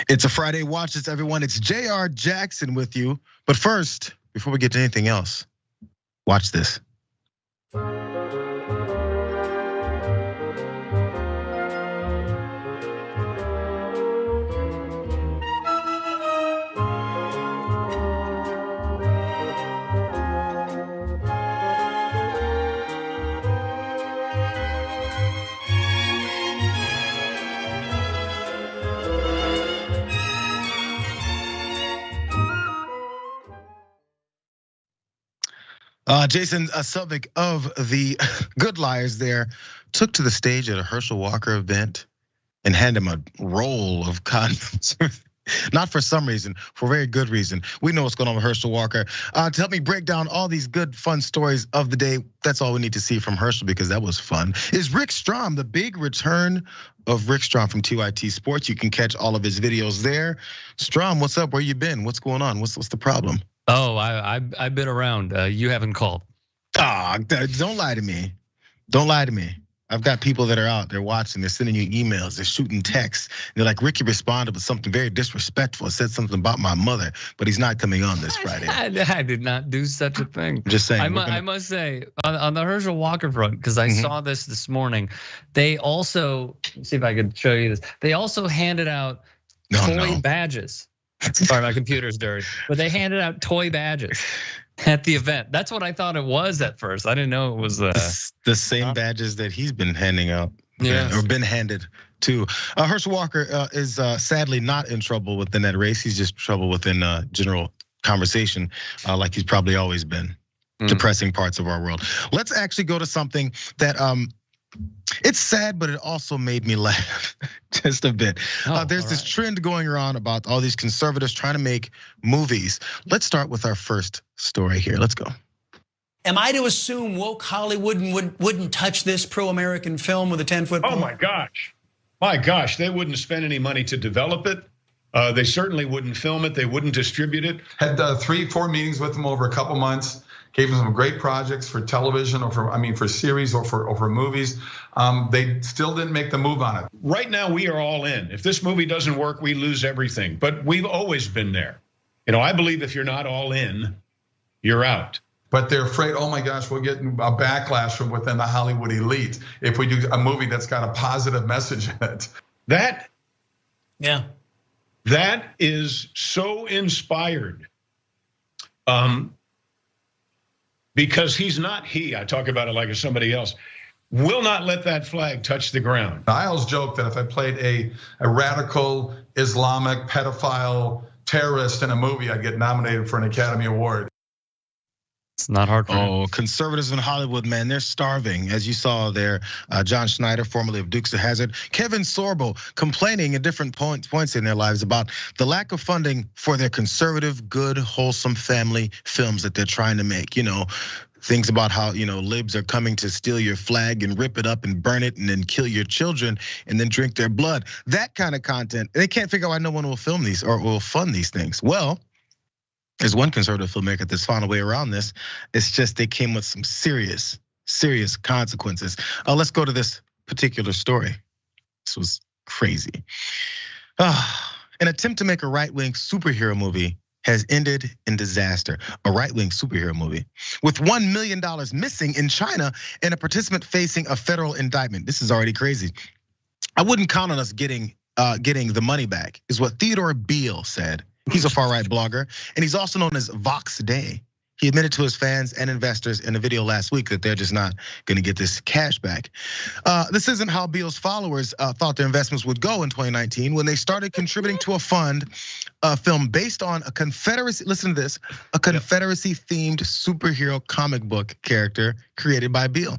It's a Friday Watch This, everyone. It's Jayar Jackson with you. But first, before we get to anything else, watch this. Jason Selvig of the Good Liars there took to the stage at a Herschel Walker event and handed him a roll of condoms. Not for some reason, for a very good reason. We know what's going on with Herschel Walker. To help me break down all these good, fun stories of the day, that's all we need to see from Herschel because that was fun, is Rick Strom, the big return of Rick Strom from TYT Sports. You can catch all of his videos there. Strom, what's up? Where you been? What's going on? What's the problem? Oh, I've been around. You haven't called. Don't lie to me. Don't lie to me. I've got people that are out, they're watching, they're sending you emails, they're shooting texts. They're like, Ricky responded with something very disrespectful, said something about my mother, but he's not coming on this Friday. I did not do such a thing. Just saying. I must say, on the Herschel Walker front, because I saw this morning, they also, let's see if I could show you this. They also handed out toy badges. Sorry, my computer's dirty. But they handed out toy badges at the event. That's what I thought it was at first. I didn't know it was the same badges that he's been handing out. Yeah, or been handed to. Herschel Walker is sadly not in trouble within that race. He's just in trouble within general conversation, like he's probably always been. Depressing parts of our world. Let's actually go to something that it's sad, but it also made me laugh just a bit. There's this trend going around about all these conservatives trying to make movies. Let's start with our first story here. Let's go. Am I to assume woke Hollywood wouldn't touch this pro-American film with a 10-foot pole? Oh my gosh, they wouldn't spend any money to develop it. They certainly wouldn't film it. They wouldn't distribute it. Had 3-4 meetings with them over a couple months. Gave them some great projects for television or for series or for movies. They still didn't make the move on it. Right now, we are all in. If this movie doesn't work, we lose everything. But we've always been there. I believe if you're not all in, you're out. But they're afraid, oh my gosh, we'll get a backlash from within the Hollywood elite if we do a movie that's got a positive message in it. That is so inspired. Because he's not I talk about it like it's somebody else, will not let that flag touch the ground. I always joke that if I played a radical Islamic pedophile terrorist in a movie, I'd get nominated for an Academy Award. It's not hard for him. Conservatives in Hollywood, man, they're starving. As you saw there, John Schneider, formerly of Dukes of Hazzard, Kevin Sorbo complaining at different points in their lives about the lack of funding for their conservative, good, wholesome family films that they're trying to make. Things about how, libs are coming to steal your flag and rip it up and burn it and then kill your children and then drink their blood. That kind of content. They can't figure out why no one will film these or will fund these things. Well, there's one conservative filmmaker that's found a way around this. It's just they came with some serious consequences. Let's go to this particular story. This was crazy. An attempt to make a right-wing superhero movie has ended in disaster. A right-wing superhero movie with $1 million missing in China and a participant facing a federal indictment. This is already crazy. I wouldn't count on us getting the money back, is what Theodore Beale said. He's a far-right blogger, and he's also known as Vox Day. He admitted to his fans and investors in a video last week that they're just not gonna get this cash back. This isn't how Beale's followers thought their investments would go in 2019 when they started contributing to a film based on a Confederacy, listen to this, a Confederacy-themed superhero comic book character created by Beale.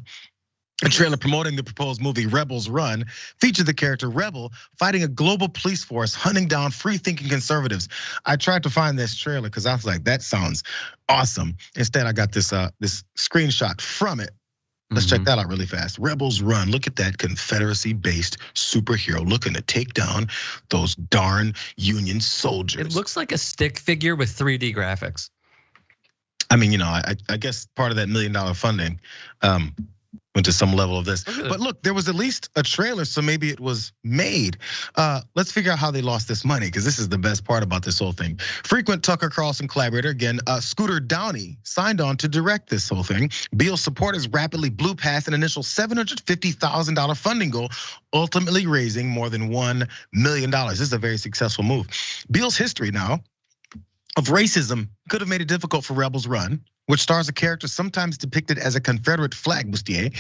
A trailer promoting the proposed movie Rebels Run featured the character Rebel fighting a global police force hunting down free-thinking conservatives. I tried to find this trailer because I was like, that sounds awesome. Instead, I got this screenshot from it. Let's check that out really fast. Rebels Run, look at that Confederacy-based superhero looking to take down those darn Union soldiers. It looks like a stick figure with 3D graphics. I mean, I guess part of that $1 million funding, went to some level of this. But look, there was at least a trailer, so maybe it was made. Let's figure out how they lost this money, because this is the best part about this whole thing. Frequent Tucker Carlson collaborator, again, Scooter Downey, signed on to direct this whole thing. Beale's supporters rapidly blew past an initial $750,000 funding goal, ultimately raising more than $1 million. This is a very successful move. Beale's history now of racism could have made it difficult for Rebels Run, which stars a character sometimes depicted as a Confederate flag bustier,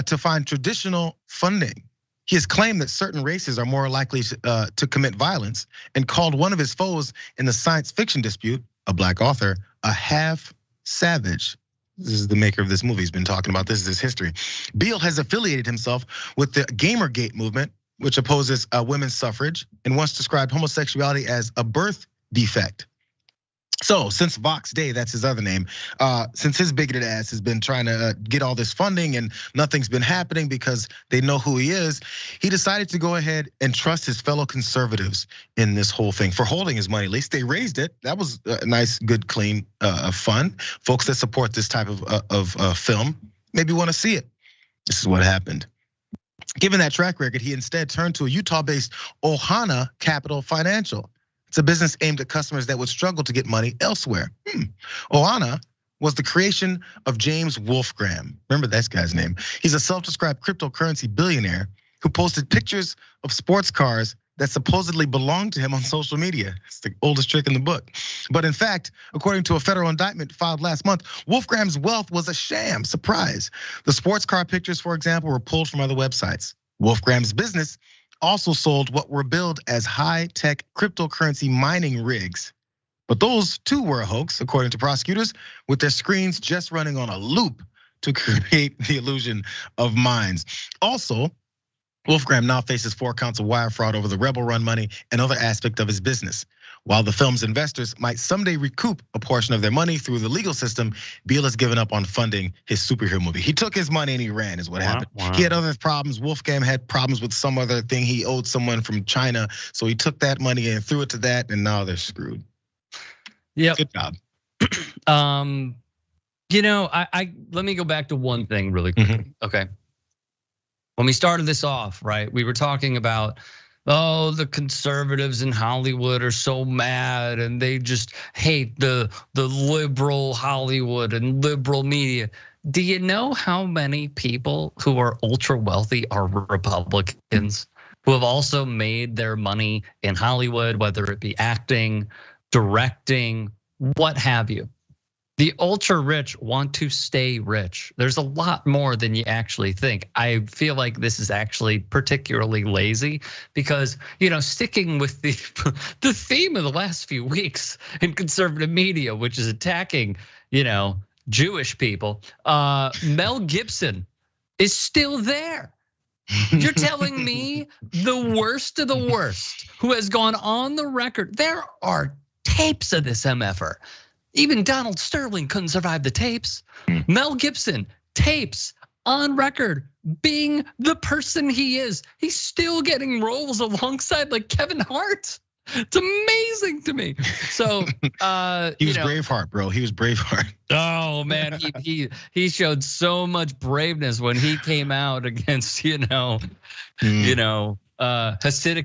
to find traditional funding. He has claimed that certain races are more likely to commit violence, and called one of his foes in the science fiction dispute, a black author, a half savage. This is the maker of this movie. He's been talking about this is his history. Beale has affiliated himself with the Gamergate movement, which opposes women's suffrage and once described homosexuality as a birth defect. So since Vox Day, that's his other name, since his bigoted ass has been trying to get all this funding and nothing's been happening because they know who he is, he decided to go ahead and trust his fellow conservatives in this whole thing for holding his money. At least they raised it. That was a nice, good, clean fund. Folks that support this type of film maybe want to see it. This is what happened. Given that track record, he instead turned to a Utah-based Ohana Capital Financial. It's a business aimed at customers that would struggle to get money elsewhere. Ohana was the creation of James Wolfgram. Remember this guy's name. He's a self-described cryptocurrency billionaire who posted pictures of sports cars that supposedly belonged to him on social media. It's the oldest trick in the book. But in fact, according to a federal indictment filed last month, Wolfgram's wealth was a sham. Surprise. The sports car pictures, for example, were pulled from other websites. Wolfgram's business also sold what were billed as high-tech cryptocurrency mining rigs. But those too were a hoax, according to prosecutors, with their screens just running on a loop to create the illusion of mines. Also, Wolfgram now faces 4 counts of wire fraud over the Rebel Run money and other aspects of his business. While the film's investors might someday recoup a portion of their money through the legal system, Beale has given up on funding his superhero movie. He took his money and he ran, is what happened. Wow. He had other problems. Wolfgang had problems with some other thing. He owed someone from China, so he took that money and threw it to that, and now they're screwed. Yeah. Good job. You know, let me go back to one thing really quickly. Okay. When we started this off, right, we were talking about, oh, the conservatives in Hollywood are so mad and they just hate the liberal Hollywood and liberal media. Do you know how many people who are ultra wealthy are Republicans who have also made their money in Hollywood, whether it be acting, directing, what have you? The ultra rich want to stay rich. There's a lot more than you actually think. I feel like this is actually particularly lazy because, sticking with the theme of the last few weeks in conservative media, which is attacking, Jewish people, Mel Gibson is still there. You're telling me the worst of the worst who has gone on the record. There are tapes of this MFer. Even Donald Sterling couldn't survive the tapes. Mel Gibson, tapes on record, being the person he is. He's still getting roles alongside like Kevin Hart. It's amazing to me. So he was Braveheart, bro. He was Braveheart. Oh man, he showed so much braveness when he came out against Hasidic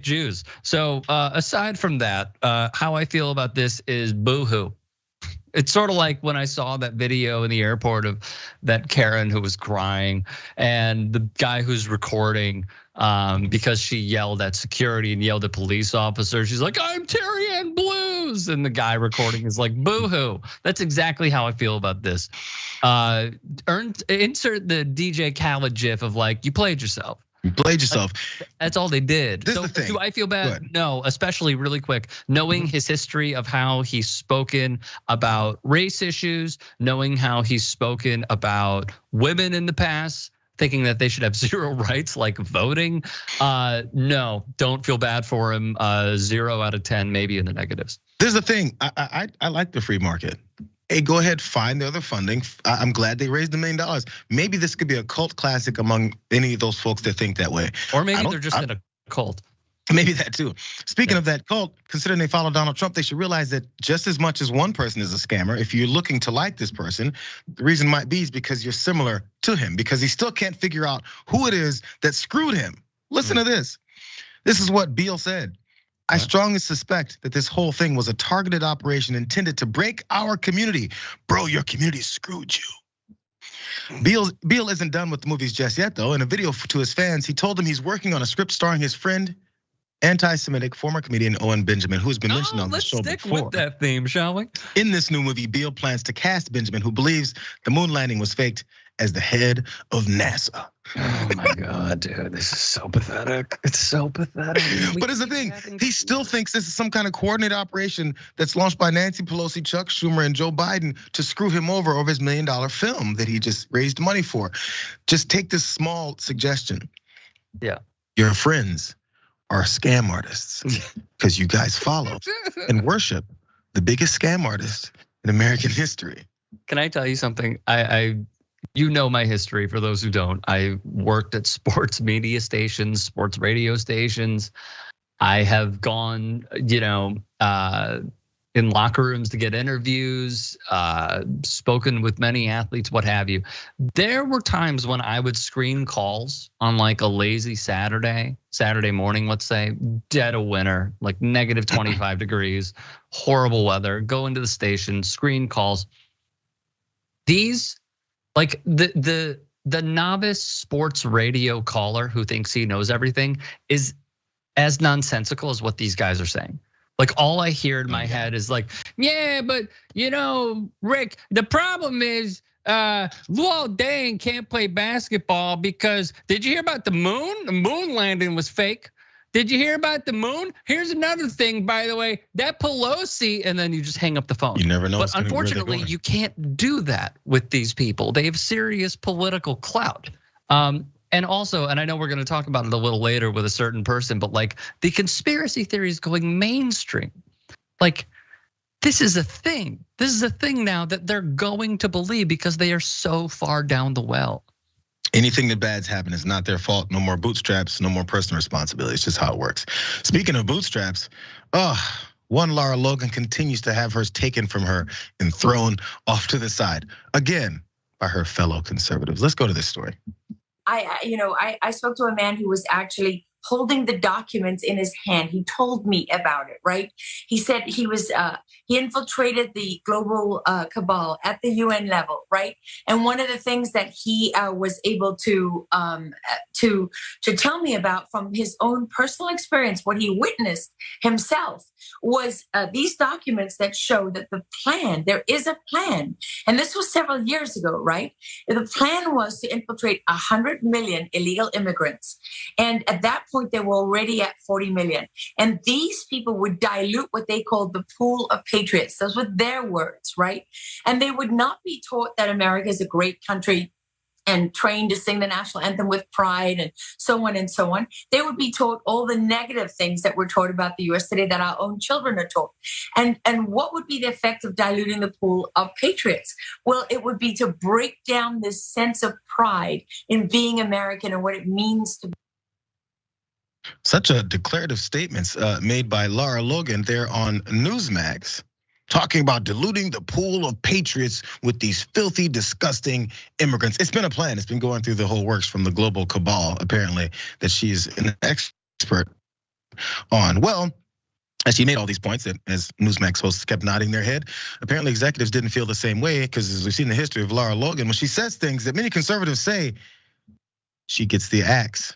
Jews. So aside from that, how I feel about this is boohoo. It's sort of like when I saw that video in the airport of that Karen who was crying and the guy who's recording because she yelled at security and yelled at police officers. She's like, I'm Terry Ann Blues. And the guy recording is like, boo-hoo. That's exactly how I feel about this. Insert the DJ Khaled gif of like, you played yourself. You played yourself. That's all they did. This is the thing. Do I feel bad? No, especially really quick, knowing his history of how he's spoken about race issues, knowing how he's spoken about women in the past, thinking that they should have zero rights like voting. No, don't feel bad for him. 0 out of 10, maybe in the negatives. This is the thing. I like the free market. Hey, go ahead, find the other funding. I'm glad they raised $1 million. Maybe this could be a cult classic among any of those folks that think that way. Or maybe they're just in a cult. Maybe that too. Speaking of that cult, considering they follow Donald Trump, they should realize that just as much as one person is a scammer, if you're looking to like this person, the reason might be is because you're similar to him, because he still can't figure out who it is that screwed him. Listen to this. This is what Beale said. I strongly suspect that this whole thing was a targeted operation intended to break our community. Bro, your community screwed you. Beale isn't done with the movies just yet, though. In a video to his fans, he told them he's working on a script starring his friend, anti-Semitic former comedian Owen Benjamin, who's been mentioned on the show before. Let's stick with that theme, shall we? In this new movie, Beale plans to cast Benjamin, who believes the moon landing was faked, as the head of NASA. Oh my God, dude, this is so pathetic. It's so pathetic. But here's the thing, he still thinks this is some kind of coordinated operation that's launched by Nancy Pelosi, Chuck Schumer, and Joe Biden to screw him over his $1 million film that he just raised money for. Just take this small suggestion. Yeah. Your friends are scam artists because you guys follow and worship the biggest scam artist in American history. Can I tell you something? You know my history, for those who don't. I worked at sports media stations, sports radio stations. I have gone, in locker rooms to get interviews, spoken with many athletes, what have you. There were times when I would screen calls on like a lazy Saturday morning, let's say, dead of winter, like negative 25 degrees, horrible weather, go into the station, screen calls. These, like the novice sports radio caller who thinks he knows everything is as nonsensical as what these guys are saying. Like all I hear in my head is like, yeah, but Rick, the problem is Luol Deng can't play basketball because did you hear about the moon? The moon landing was fake. Did you hear about the moon? Here's another thing, by the way, that Pelosi, and then you just hang up the phone. You never know. But unfortunately, you can't do that with these people. They have serious political clout. And also, and I know we're gonna talk about it a little later with a certain person, but like the conspiracy theory is going mainstream. Like this is a thing. This is a thing now that they're going to believe because they are so far down the well. Anything that bad's happen is not their fault. No more bootstraps, no more personal responsibility. It's just how it works. Speaking of bootstraps, one Lara Logan continues to have hers taken from her and thrown off to the side again by her fellow conservatives. Let's go to this story. I spoke to a man who was actually holding the documents in his hand. He told me about it, right? He said he infiltrated the global cabal at the UN level, right? And one of the things that he was able to tell me about from his own personal experience, what he witnessed himself, was these documents that show that there is a plan. And this was several years ago, right? The plan was to infiltrate 100 million illegal immigrants. And at that point, they were already at 40 million. And these people would dilute what they called the pool of patriots. Those were their words, right? And they would not be taught that America is a great country and trained to sing the national anthem with pride and so on and so on. They would be taught all the negative things that we're taught about the US today that our own children are taught. And what would be the effect of diluting the pool of patriots? Well, it would be to break down this sense of pride in being American and what it means to be. Such a declarative statements made by Lara Logan there on Newsmax, talking about diluting the pool of patriots with these filthy, disgusting immigrants. It's been a plan. It's been going through the whole works from the global cabal, apparently, that she's an expert on. Well, as she made all these points, that as Newsmax hosts kept nodding their head, apparently executives didn't feel the same way, because as we've seen the history of Lara Logan, when she says things that many conservatives say, she gets the axe.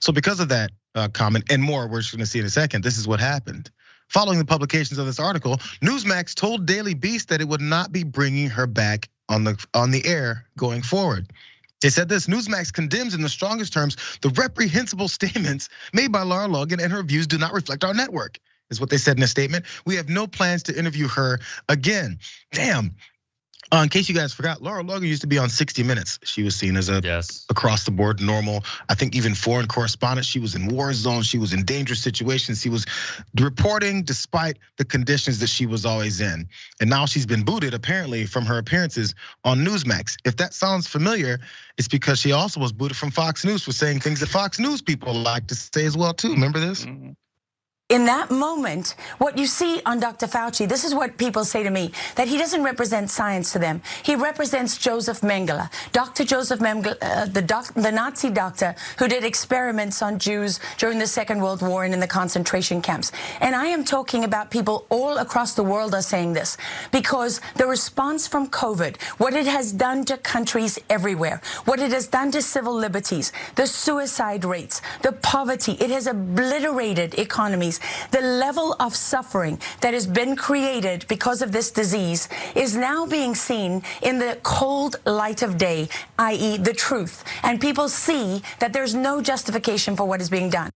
So because of that comment and more, we're just gonna see in a second, this is what happened. Following the publications of this article, Newsmax told Daily Beast that it would not be bringing her back on the air going forward. They said this: Newsmax condemns in the strongest terms the reprehensible statements made by Lara Logan, and her views do not reflect our network, is what they said in a statement. We have no plans to interview her again. Damn. In case you guys forgot, Lara Logan used to be on 60 Minutes. She was seen as a across the board normal, I think even foreign correspondent. She was in war zones. She was in dangerous situations. She was reporting despite the conditions that she was always in. And now she's been booted apparently from her appearances on Newsmax. If that sounds familiar, it's because she also was booted from Fox News for saying things that Fox News people like to say as well too. Remember this? In that moment, what you see on Dr. Fauci, this is what people say to me, that he doesn't represent science to them. He represents Joseph Mengele, Dr. Joseph Mengele, the Nazi doctor who did experiments on Jews during the Second World War and in the concentration camps. And I am talking about people all across the world are saying this because the response from COVID, what it has done to countries everywhere, what it has done to civil liberties, the suicide rates, the poverty, it has obliterated economies. The level of suffering that has been created because of this disease is now being seen in the cold light of day, i.e. the truth. And people see that there's no justification for what is being done.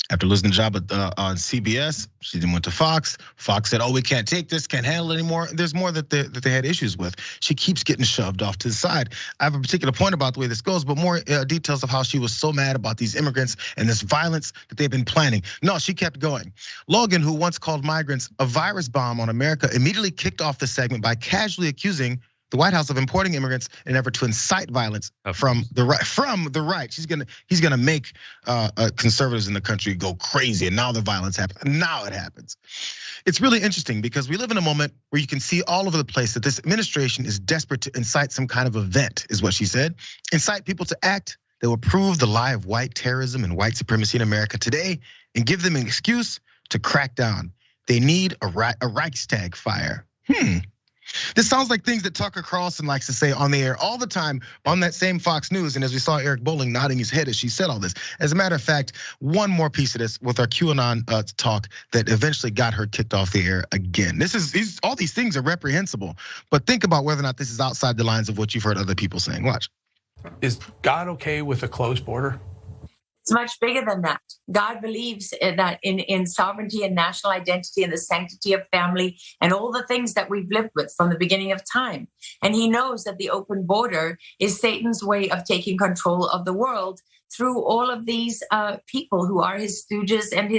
After losing the job on CBS, she then went to Fox. Fox said, we can't take this, can't handle it anymore. There's more that they had issues with. She keeps getting shoved off to the side. I have a particular point about the way this goes, but more details of how she was so mad about these immigrants and this violence that they've been planning. No, she kept going. Logan, who once called migrants a virus bomb on America, immediately kicked off the segment by casually accusing the White House of importing immigrants in an effort to incite violence from the right. He's gonna make conservatives in the country go crazy, and now the violence happens. Now it happens. It's really interesting because we live in a moment where you can see all over the place that this administration is desperate to incite some kind of event, is what she said. Incite people to act that will prove the lie of white terrorism and white supremacy in America today, and give them an excuse to crack down. They need a Reichstag fire. This sounds like things that Tucker Carlson likes to say on the air all the time on that same Fox News. And as we saw Eric Bolling nodding his head as she said all this. As a matter of fact, one more piece of this with our QAnon talk that eventually got her kicked off the air again. All these things are reprehensible, but think about whether or not this is outside the lines of what you've heard other people saying. Watch. Is God okay with a closed border? It's much bigger than that. God believes that in sovereignty and national identity and the sanctity of family and all the things that we've lived with from the beginning of time. And he knows that the open border is Satan's way of taking control of the world through all of these people who are his stooges and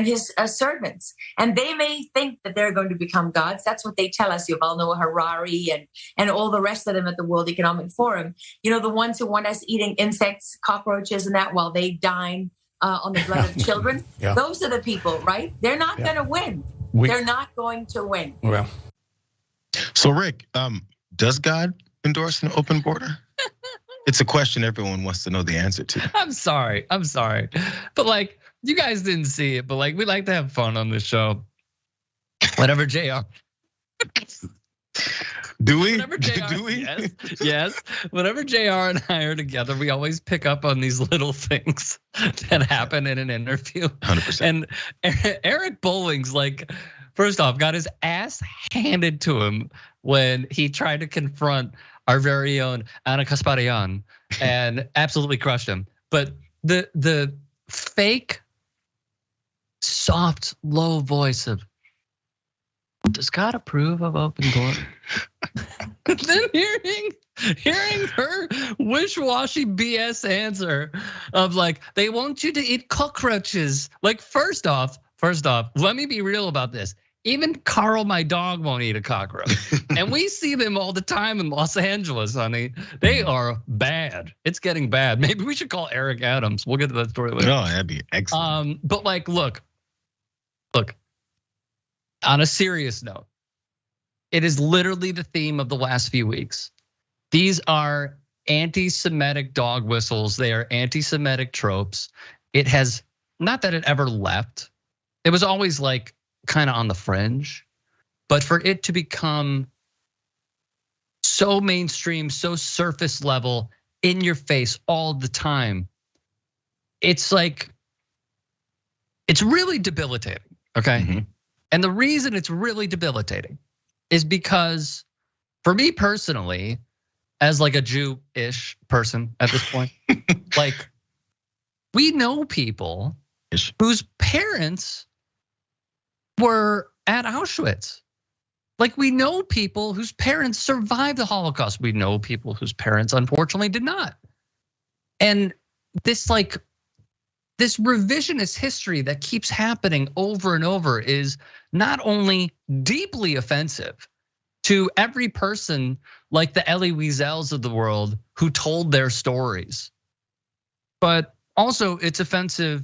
his servants. And they may think that they're going to become gods. That's what they tell us. Yuval Noah Harari and all the rest of them at the World Economic Forum. You know, the ones who want us eating insects, cockroaches, and that while they dine on the blood of children. Those are the people, right? They're not going to win. They're not going to win. Well, so Rick, does God endorse an open border? It's a question everyone wants to know the answer to. I'm sorry. But like, you guys didn't see it, but like, we like to have fun on this show. Whenever Jayar. Do we? Do we? Yes. Whenever Jayar and I are together, we always pick up on these little things that happen in an interview. 100%. And Eric Bolling's like, first off, got his ass handed to him when he tried to confront our very own Ana Kasparian and absolutely crushed him. But the fake, soft, low voice of, does God approve of open border? Then hearing her wish-washy BS answer of like, they want you to eat cockroaches. Like, first off, let me be real about this. Even Carl, my dog, won't eat a cockroach. And we see them all the time in Los Angeles, honey. They are bad. It's getting bad. Maybe we should call Eric Adams. We'll get to that story later. No, that'd be excellent. But like, look. On a serious note, it is literally the theme of the last few weeks. These are anti-Semitic dog whistles. They are anti-Semitic tropes. It has, not that it ever left. It was always like kind of on the fringe, but for it to become so mainstream, so surface level, in your face all the time, it's like, it's really debilitating, okay? Mm-hmm. And the reason it's really debilitating is because for me personally, as like a Jew-ish person at this point, like we know people whose parents were at Auschwitz. Like, we know people whose parents survived the Holocaust. We know people whose parents unfortunately did not. And this revisionist history that keeps happening over and over is not only deeply offensive to every person like the Elie Wiesels of the world who told their stories, but also it's offensive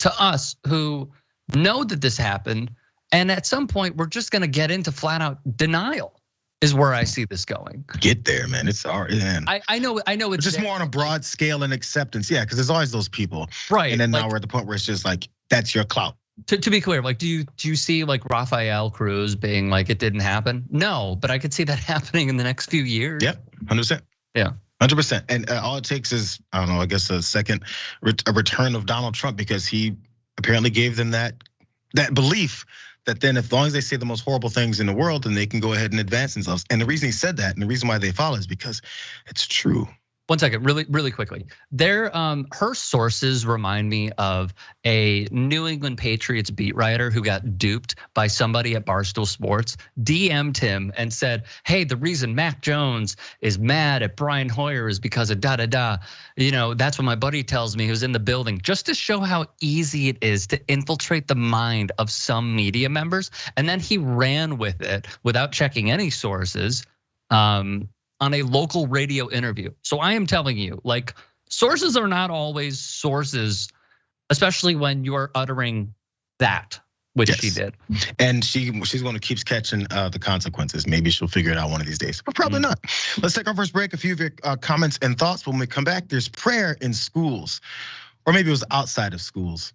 to us who know that this happened. And at some point, we're just gonna get into flat out denial is where I see this going. Get there, man. It's already, man. I know it's just more on a broad scale and acceptance. Yeah, because there's always those people. Right. And then now we're at the point where it's just like, that's your clout. To be clear, like, do you see like Rafael Cruz being like, it didn't happen? No, but I could see that happening in the next few years. Yep, 100%. Yeah. 100%. And all it takes is, I don't know, I guess a return of Donald Trump, because he apparently gave them that belief that then as long as they say the most horrible things in the world, then they can go ahead and advance themselves. And the reason he said that and the reason why they follow is because it's true. 1 second, really quickly. Her sources remind me of a New England Patriots beat writer who got duped by somebody at Barstool Sports, DM'd him and said, hey, the reason Mac Jones is mad at Brian Hoyer is because of da-da-da. That's what my buddy tells me who's in the building, just to show how easy it is to infiltrate the mind of some media members. And then he ran with it without checking any sources. On a local radio interview. So I am telling you, like, sources are not always sources, especially when you're uttering that, which she did. And she's going to keep catching the consequences. Maybe she'll figure it out one of these days, but probably not. Let's take our first break. A few of your comments and thoughts. When we come back, there's prayer in schools, or maybe it was outside of schools.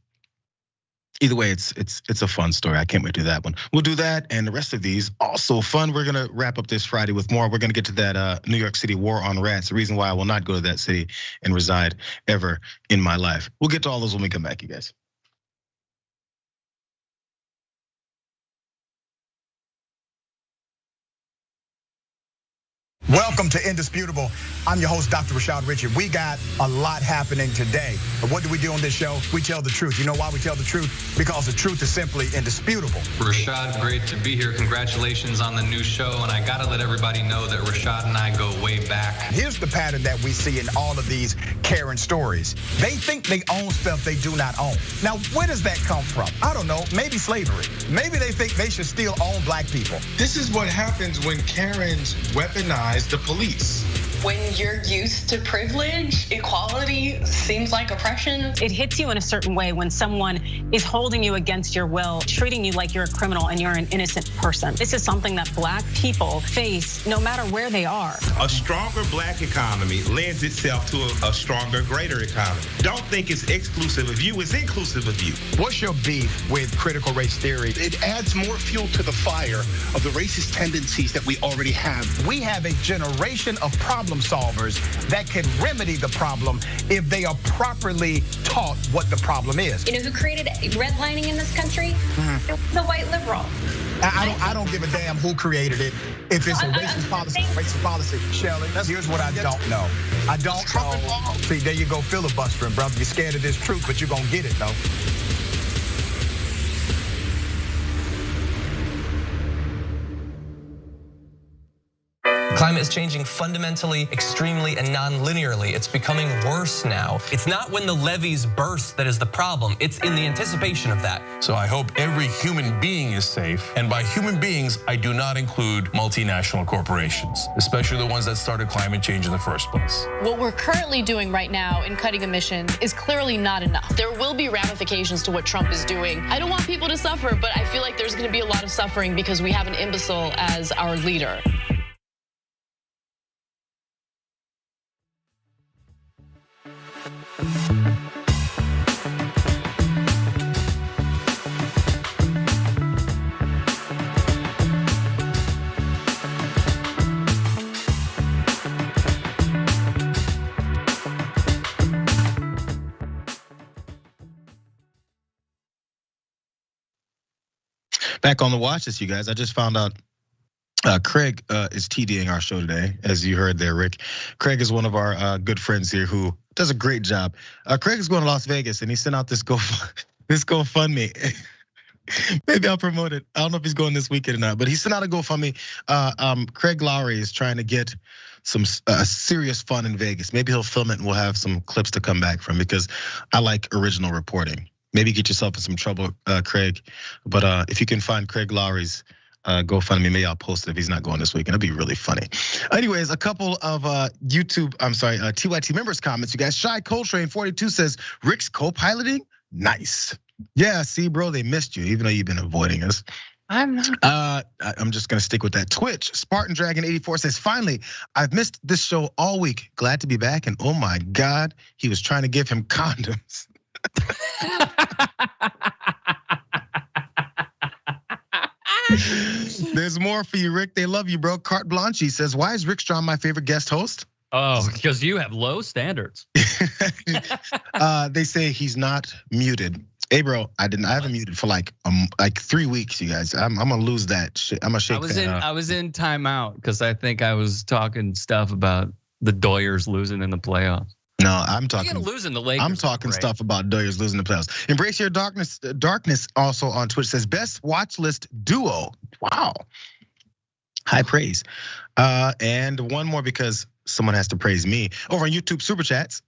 Either way, it's a fun story. I can't wait to do that one. We'll do that and the rest of these also fun. We're gonna wrap up this Friday with more. We're gonna get to that New York City war on rats. The reason why I will not go to that city and reside ever in my life. We'll get to all those when we come back, you guys. Welcome to Indisputable. I'm your host, Dr. Rashad Richard. We got a lot happening today. But what do we do on this show? We tell the truth. You know why we tell the truth? Because the truth is simply indisputable. Rashad, great to be here. Congratulations on the new show. And I gotta let everybody know that Rashad and I go way back. Here's the pattern that we see in all of these Karen stories. They think they own stuff they do not own. Now, where does that come from? I don't know, maybe slavery. Maybe they think they should still own black people. This is what happens when Karens weaponize the police. When you're used to privilege, equality seems like oppression. It hits you in a certain way when someone is holding you against your will, treating you like you're a criminal and you're an innocent person. This is something that black people face no matter where they are. A stronger black economy lends itself to a stronger, greater economy. Don't think it's exclusive of you, it's inclusive of you. What's your beef with critical race theory? It adds more fuel to the fire of the racist tendencies that we already have. We have a generation of problem solvers that can remedy the problem if they are properly taught what the problem is. You know who created redlining in this country? It was a white liberal. I don't give a damn who created it. If it's a racist policy, Shelley, here's what I don't know. I don't know. See, there you go filibustering, brother. You're scared of this truth, but you're gonna get it though. Climate is changing fundamentally, extremely, and non-linearly. It's becoming worse now. It's not when the levees burst that is the problem. It's in the anticipation of that. So I hope every human being is safe. And by human beings, I do not include multinational corporations, especially the ones that started climate change in the first place. What we're currently doing right now in cutting emissions is clearly not enough. There will be ramifications to what Trump is doing. I don't want people to suffer, but I feel like there's gonna be a lot of suffering because we have an imbecile as our leader. Back on the watch list, you guys. I just found out Craig is TDing our show today, as you heard there, Rick. Craig is one of our good friends here who does a great job. Craig is going to Las Vegas, and he sent out this GoFundMe. Maybe I'll promote it. I don't know if he's going this weekend or not, but he sent out a GoFundMe. Craig Lowry is trying to get some serious fun in Vegas. Maybe he'll film it and we'll have some clips to come back from, because I like original reporting. Maybe get yourself in some trouble, Craig. But if you can find Craig Lowry's GoFundMe, maybe I'll post it if he's not going this weekend. It'd be really funny. Anyways, a couple of TYT members' comments. You guys, Shy Coltrane 42 says, Rick's co-piloting? Nice. Yeah, see, bro, they missed you, even though you've been avoiding us. I'm not. I'm just gonna stick with that. Twitch, Spartan Dragon 84 says, finally, I've missed this show all week. Glad to be back. And oh my God, he was trying to give him condoms. There's more for you, Rick. They love you, bro. Carte Blanche says, why is Rick Strom my favorite guest host? Oh, because you have low standards. They say he's not muted. Hey, bro, I haven't muted for like 3 weeks, you guys. I'm gonna lose that shit. I'm gonna shake that. I was in timeout because I think I was talking stuff about the Doyers losing in the playoffs. No, I'm talking losing the Lakers. I'm talking stuff about Doyers losing the playoffs. Embrace Your Darkness. Darkness also on Twitch says best watch list duo. Wow, high praise. And one more because someone has to praise me over on YouTube Super Chats.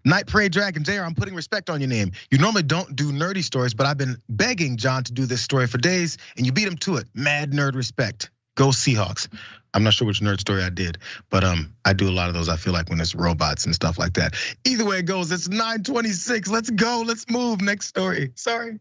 Night Parade Dragon, Jayar, I'm putting respect on your name. You normally don't do nerdy stories, but I've been begging John to do this story for days, and you beat him to it. Mad nerd respect. Go Seahawks. I'm not sure which nerd story I did, but I do a lot of those, I feel like, when it's robots and stuff like that. Either way it goes, it's 9:26. Let's go, let's move. Next story, sorry.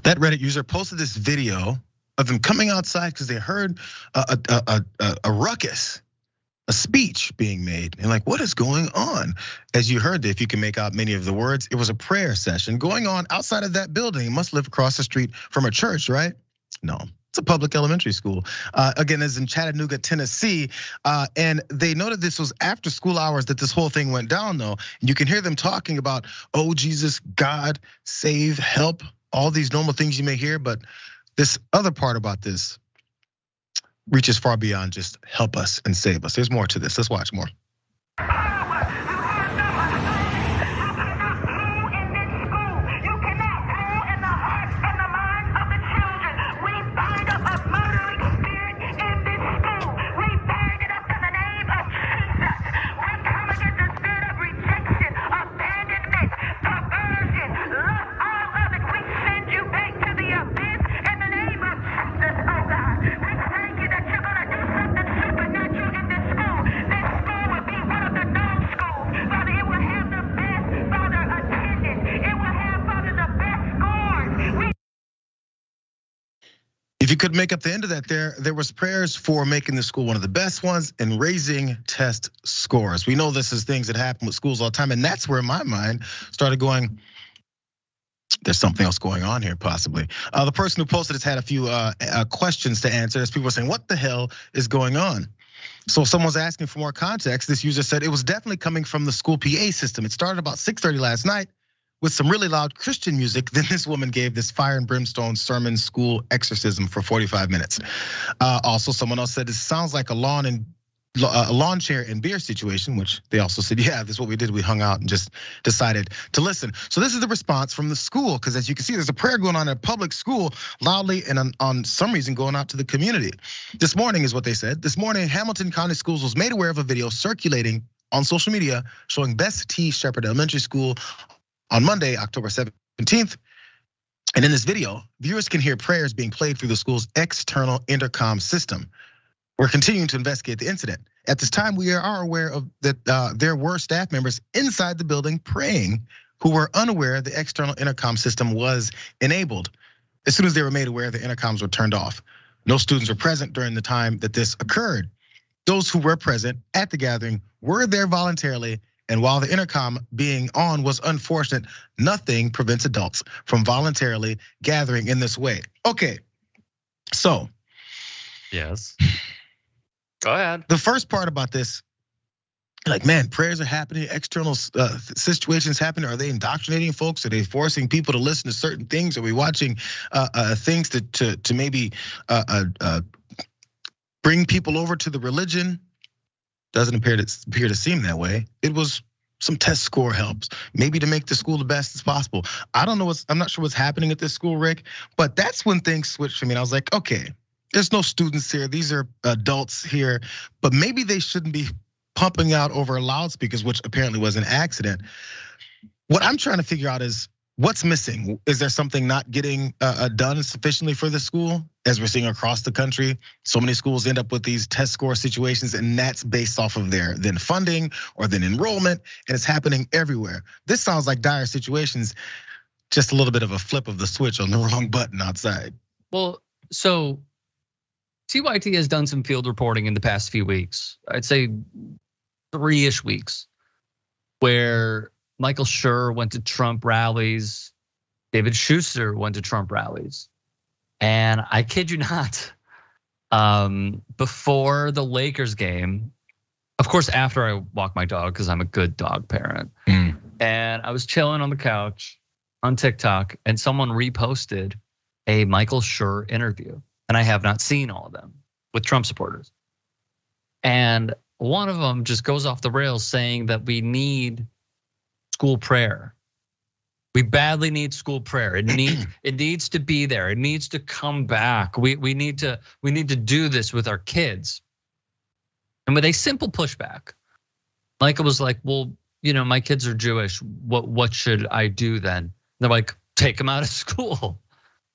That Reddit user posted this video of them coming outside because they heard a ruckus, a speech being made, and like, what is going on? As you heard, if you can make out many of the words, it was a prayer session going on outside of that building. It must live across the street from a church, right? No, it's a public elementary school. Again, it's in Chattanooga, Tennessee, and they noted this was after school hours that this whole thing went down, though. And you can hear them talking about, oh, Jesus, God, save, help, all these normal things you may hear, but this other part about this reaches far beyond just help us and save us. There's more to this. Let's watch more. If you could make up the end of that, there was prayers for making the school one of the best ones and raising test scores. We know this is things that happen with schools all the time, and that's where my mind started going, there's something else going on here, possibly. The person who posted this had a few questions to answer as people were saying, what the hell is going on? So if someone's asking for more context, this user said it was definitely coming from the school PA system. It started about 6:30 last night with some really loud Christian music. Then this woman gave this fire and brimstone sermon school exorcism for 45 minutes. Also, someone else said it sounds like a lawn chair and beer situation, which they also said, yeah, this is what we did. We hung out and just decided to listen. So this is the response from the school, because as you can see, there's a prayer going on in a public school loudly and on some reason going out to the community. This morning is what they said. This morning, Hamilton County Schools was made aware of a video circulating on social media showing Best T. Shepherd Elementary School on Monday, October 17th. And in this video, viewers can hear prayers being played through the school's external intercom system. We're continuing to investigate the incident. At this time, we are aware of that there were staff members inside the building praying who were unaware the external intercom system was enabled. As soon as they were made aware, the intercoms were turned off. No students were present during the time that this occurred. Those who were present at the gathering were there voluntarily And while the intercom being on was unfortunate, nothing prevents adults from voluntarily gathering in this way. Okay, so. Yes. Go ahead. The first part about this, like, man, prayers are happening, external situations happening. Are they indoctrinating folks? Are they forcing people to listen to certain things? Are we watching things to maybe bring people over to the religion? Doesn't appear to seem that way. It was some test score helps, maybe to make the school the best as possible. I'm not sure what's happening at this school, Rick, but that's when things switched for me. And I was like, okay, there's no students here. These are adults here, but maybe they shouldn't be pumping out over loudspeakers, which apparently was an accident. What I'm trying to figure out is what's missing. Is there something not getting done sufficiently for the school? As we're seeing across the country, so many schools end up with these test score situations, and that's based off of their then funding or then enrollment, and it's happening everywhere. This sounds like dire situations, just a little bit of a flip of the switch on the wrong button outside. Well, so TYT has done some field reporting in the past few weeks. I'd say 3-ish weeks, where Michael Schur went to Trump rallies, David Schuster went to Trump rallies. And I kid you not, before the Lakers game, of course, after I walk my dog, because I'm a good dog parent, and I was chilling on the couch on TikTok, and someone reposted a Michael Schur interview. And I have not seen all of them with Trump supporters. And one of them just goes off the rails saying that we need school prayer. We badly need school prayer. It needs to be there. It needs to come back. We need to do this with our kids. And with a simple pushback, Michael was like, well, my kids are Jewish. What should I do then? And they're like, take them out of school,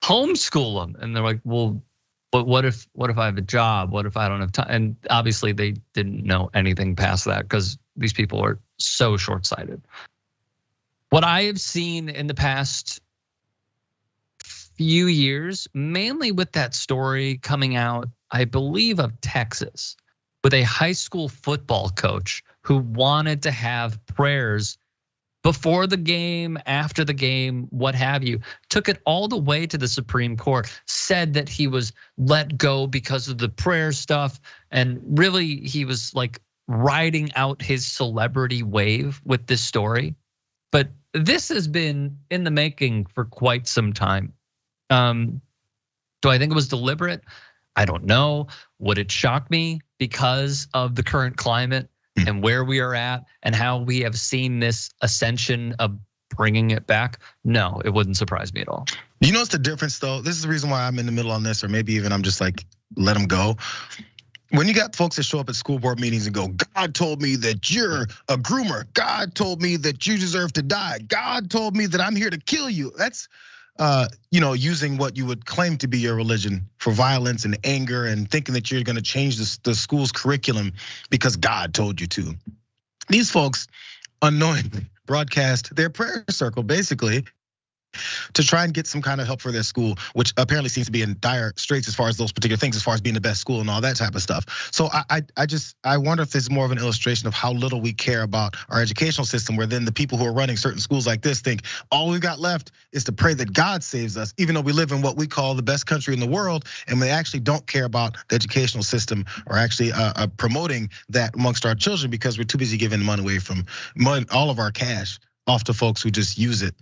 homeschool them. And they're like, well, but what if I have a job? What if I don't have time? And obviously they didn't know anything past that because these people are so short-sighted. What I have seen in the past few years, mainly with that story coming out, I believe of Texas, with a high school football coach who wanted to have prayers before the game, after the game, what have you, took it all the way to the Supreme Court, said that he was let go because of the prayer stuff. And really he was like riding out his celebrity wave with this story. But this has been in the making for quite some time. Do I think it was deliberate? I don't know. Would it shock me because of the current climate and where we are at and how we have seen this ascension of bringing it back? No, it wouldn't surprise me at all. You know what's the difference though? This is the reason why I'm in the middle on this, or maybe even I'm just like, let them go. When you got folks that show up at school board meetings and go, God told me that you're a groomer. God told me that you deserve to die. God told me that I'm here to kill you. That's using what you would claim to be your religion for violence and anger and thinking that you're gonna change the school's curriculum because God told you to. These folks unknowingly broadcast their prayer circle basically to try and get some kind of help for their school, which apparently seems to be in dire straits as far as those particular things, as far as being the best school and all that type of stuff. So I wonder if this is more of an illustration of how little we care about our educational system, where then the people who are running certain schools like this think all we've got left is to pray that God saves us, even though we live in what we call the best country in the world, and we actually don't care about the educational system or actually promoting that amongst our children because we're too busy giving money away from all of our cash off to folks who just use it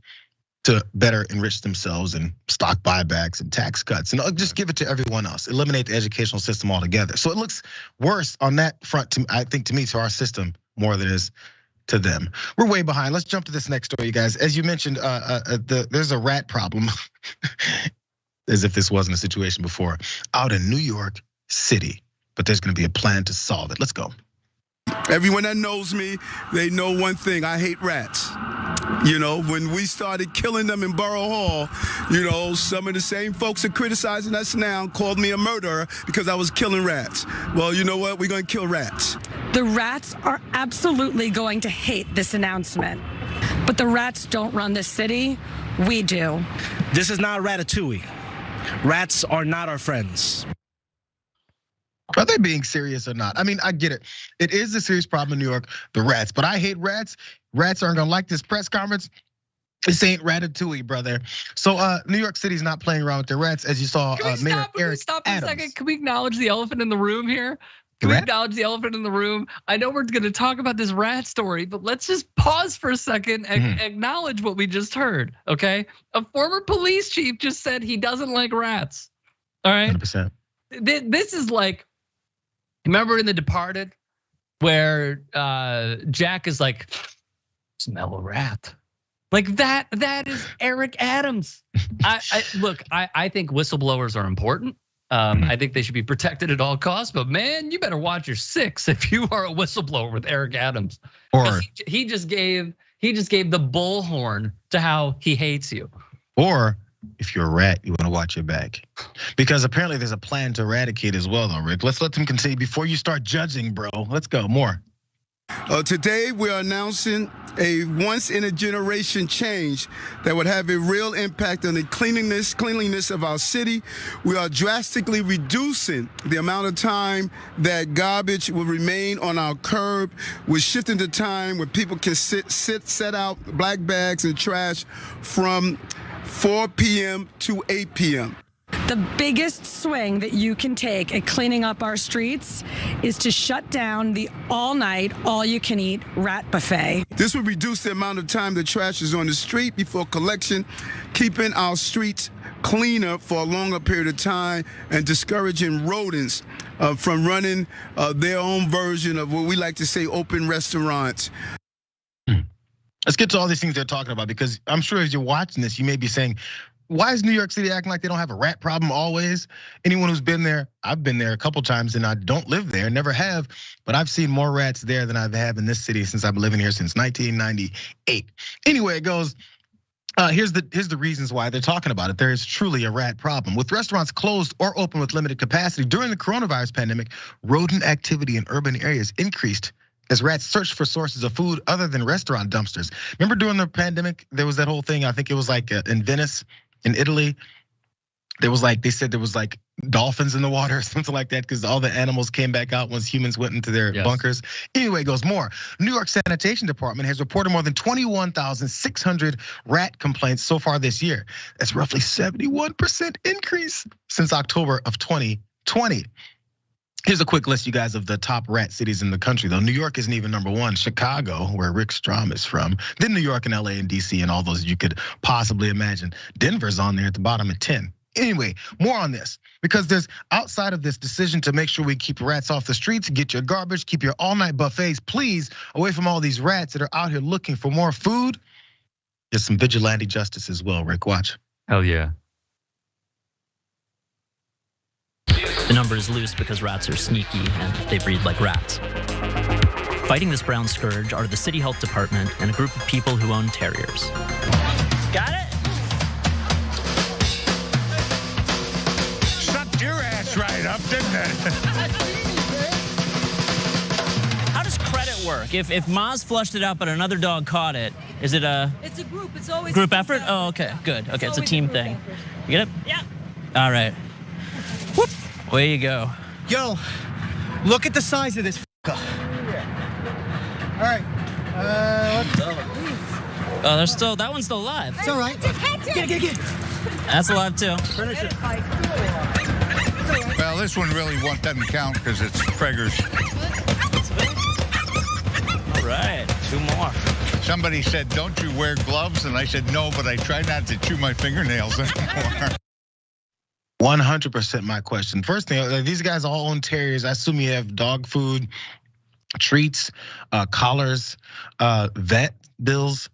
to better enrich themselves and stock buybacks and tax cuts and just give it to everyone else, eliminate the educational system altogether. So it looks worse on that front, I think, to me, to our system more than it is to them. We're way behind. Let's jump to this next story, you guys. As you mentioned, there's a rat problem, as if this wasn't a situation before, out in New York City, but there's gonna be a plan to solve it. Let's go. Everyone that knows me, they know one thing, I hate rats. When we started killing them in Borough Hall, some of the same folks are criticizing us now called me a murderer because I was killing rats. Well, you know what? We're going to kill rats. The rats are absolutely going to hate this announcement. But the rats don't run this city. We do. This is not Ratatouille. Rats are not our friends. Are they being serious or not? I mean, I get it. It is a serious problem in New York, the rats. But I hate rats. Rats aren't gonna like this press conference. This ain't Ratatouille, brother. So New York City's not playing around with their rats, as you saw. Mayor Eric stop for a Adams. second? Can we acknowledge the elephant in the room here? Can we acknowledge the elephant in the room? I know we're gonna talk about this rat story, but let's just pause for a second and acknowledge what we just heard, okay? A former police chief just said he doesn't like rats, all right? 100%. This is like, remember in The Departed where Jack is like, smell a rat. Like that is Eric Adams. I think whistleblowers are important. I think they should be protected at all costs, but man, you better watch your six if you are a whistleblower with Eric Adams. Or he just gave the bullhorn to how he hates you. Or if you're a rat, you want to watch your back. Because apparently there's a plan to eradicate as well, though, Rick. Let's let them continue before you start judging, bro. Let's go, more. Today we are announcing a once-in-a-generation change that would have a real impact on the cleanliness of our city. We are drastically reducing the amount of time that garbage will remain on our curb. We're shifting the time where people can set out black bags and trash from 4 p.m. to 8 p.m. The biggest swing that you can take at cleaning up our streets is to shut down the all-night, all-you-can-eat rat buffet. This will reduce the amount of time the trash is on the street before collection, keeping our streets cleaner for a longer period of time and discouraging rodents from running their own version of what we like to say open restaurants. Let's get to all these things they're talking about, because I'm sure as you're watching this, you may be saying, why is New York City acting like they don't have a rat problem always? Anyone who's been there, I've been there a couple times and I don't live there, never have, but I've seen more rats there than I've had in this city since I've been living here since 1998. Anyway, it goes, here's the reasons why they're talking about it. There is truly a rat problem. With restaurants closed or open with limited capacity during the coronavirus pandemic, rodent activity in urban areas increased as rats searched for sources of food other than restaurant dumpsters. Remember during the pandemic, there was that whole thing, I think it was like in Venice, in Italy, they said there was like dolphins in the water or something like that, because all the animals came back out once humans went into their bunkers. Anyway, it goes more. New York Sanitation Department has reported more than 21,600 rat complaints so far this year. That's roughly 71% increase since October of 2020. Here's a quick list, you guys, of the top rat cities in the country, though. New York isn't even number one. Chicago, where Rick Strom is from. Then New York and LA and DC and all those you could possibly imagine. Denver's on there at the bottom at 10. Anyway, more on this, because there's outside of this decision to make sure we keep rats off the streets, get your garbage, keep your all-night buffets, please, away from all these rats that are out here looking for more food. There's some vigilante justice as well, Rick, watch. Hell yeah. The number is loose because rats are sneaky and they breed like rats. Fighting this brown scourge are the City Health Department and a group of people who own terriers. Got it? Sucked your ass right up, didn't it? How does credit work? If Maz flushed it out but another dog caught it, is it a... It's a group, it's always group effort? Oh, okay, good. Okay, it's a team thing. Effort. You get it? Yeah. All right. Whoop. Way you go. Yo, look at the size of this f***er. All right, Oh, there's still, that one's still alive. It's all right. Get it. That's alive too. Finish it. Well, this one really doesn't count because it's Prager's. All right, 2 more. Somebody said, don't you wear gloves? And I said, no, but I try not to chew my fingernails anymore. 100% my question. First thing, these guys all own terriers. I assume you have dog food, treats, collars, vet bills.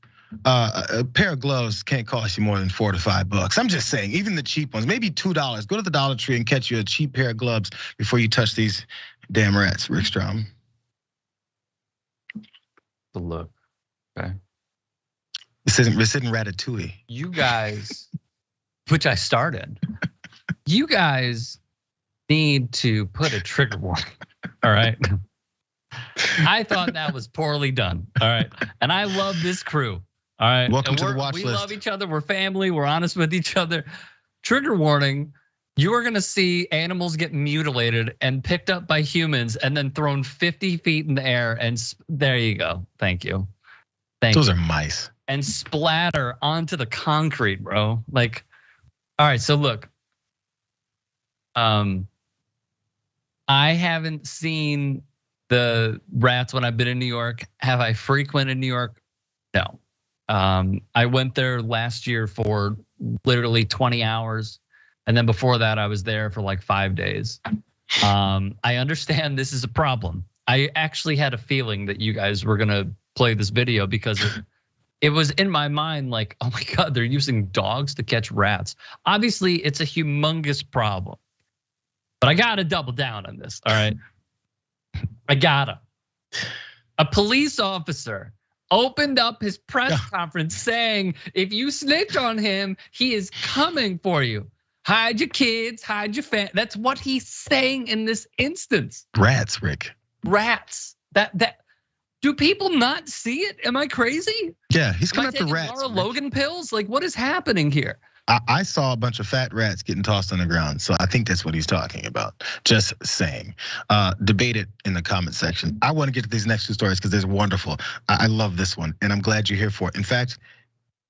A pair of gloves can't cost you more than $4 to $5. I'm just saying, even the cheap ones, maybe $2. Go to the Dollar Tree and catch you a cheap pair of gloves before you touch these damn rats, Rick Strom. The look, okay. This isn't Ratatouille. You guys, which I started. You guys need to put a trigger warning, all right? I thought that was poorly done, all right? And I love this crew, all right? Welcome to the watch list. We love each other, we're family, we're honest with each other. Trigger warning, You are gonna see animals get mutilated and picked up by humans and then thrown 50 feet in the air, and there you go. Thank you. Those are mice. And splatter onto the concrete, bro. Like, all right, so look. I haven't seen the rats when I've been in New York. Have I frequented New York? No. I went there last year for literally 20 hours. And then before that, I was there for like 5 days. I understand this is a problem. I actually had a feeling that you guys were gonna play this video because it was in my mind like, oh my God, they're using dogs to catch rats. Obviously, it's a humongous problem. But I gotta double down on this, all right? I gotta. A police officer opened up his press conference saying, if you snitch on him, he is coming for you. Hide your kids, hide your family. That's what he's saying in this instance. Rats, Rick. Rats. That. Do people not see it? Am I crazy? Yeah, he's coming after rats. Lara Logan pills? Like, what is happening here? I saw a bunch of fat rats getting tossed on the ground, so I think that's what he's talking about. Just saying. Debate it in the comment section. I want to get to these next two stories because they're wonderful. I love this one, and I'm glad you're here for it. In fact,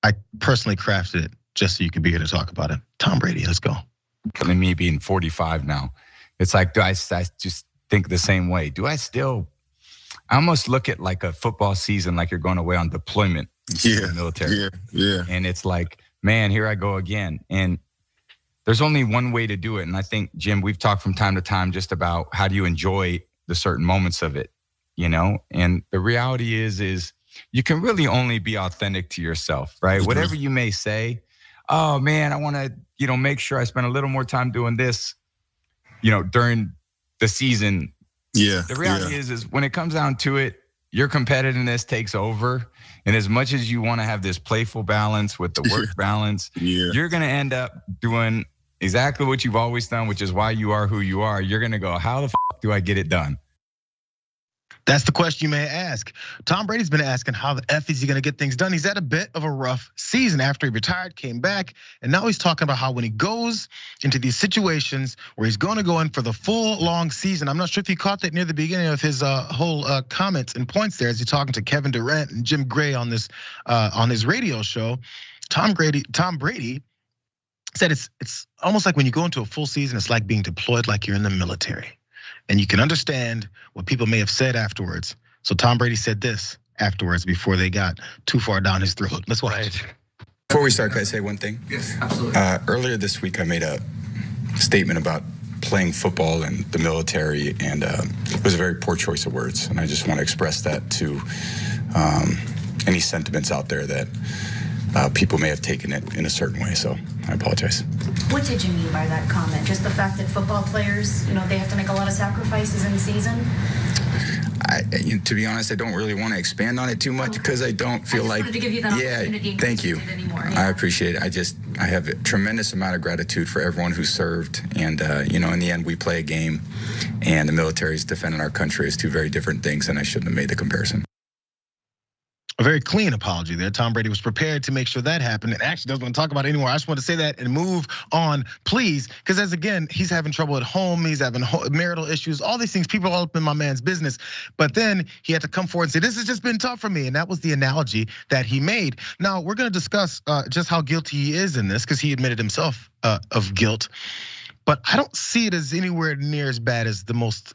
I personally crafted it just so you could be here to talk about it. Tom Brady, let's go. And me being 45 now, it's like, do I just think the same way? I almost look at like a football season like you're going away on deployment in the military. Yeah. And it's like, man, here I go again. And there's only one way to do it. And I think, Jim, we've talked from time to time just about how do you enjoy the certain moments of it, you know? And the reality is you can really only be authentic to yourself, right? Mm-hmm. Whatever you may say, oh man, I want to, make sure I spend a little more time doing this, during the season. Yeah. The reality is when it comes down to it, your competitiveness takes over. And as much as you want to have this playful balance with the work balance, you're going to end up doing exactly what you've always done, which is why you are who you are. You're going to go, how the fuck do I get it done? That's the question you may ask. Tom Brady's been asking how the F is he gonna get things done. He's had a bit of a rough season after he retired, came back, and now he's talking about how when he goes into these situations where he's gonna go in for the full long season. I'm not sure if you caught that near the beginning of his whole comments and points there as he's talking to Kevin Durant and Jim Gray on this on his radio show. Tom Brady said it's almost like when you go into a full season, it's like being deployed like you're in the military. And you can understand what people may have said afterwards. So Tom Brady said this afterwards before they got too far down his throat. Let's watch. Before we start, can I say one thing? Yes, absolutely. Earlier this week, I made a statement about playing football and the military, and it was a very poor choice of words. And I just want to express that to any sentiments out there that people may have taken it in a certain way. So I apologize. What did you mean by that comment? Just the fact that football players, they have to make a lot of sacrifices in season? To be honest, I don't really want to expand on it too much because I don't feel like. To give you that opportunity. Thank you. I appreciate it. I have a tremendous amount of gratitude for everyone who served, and in the end, we play a game, and the military is defending our country as two very different things, and I shouldn't have made the comparison. A very clean apology there. Tom Brady was prepared to make sure that happened and actually doesn't want to talk about it anymore. I just want to say that and move on, please. Because he's having trouble at home. He's having marital issues, all these things. People are all up in my man's business. But then he had to come forward and say, this has just been tough for me. And that was the analogy that he made. Now, we're going to discuss just how guilty he is in this because he admitted himself of guilt. But I don't see it as anywhere near as bad as the most,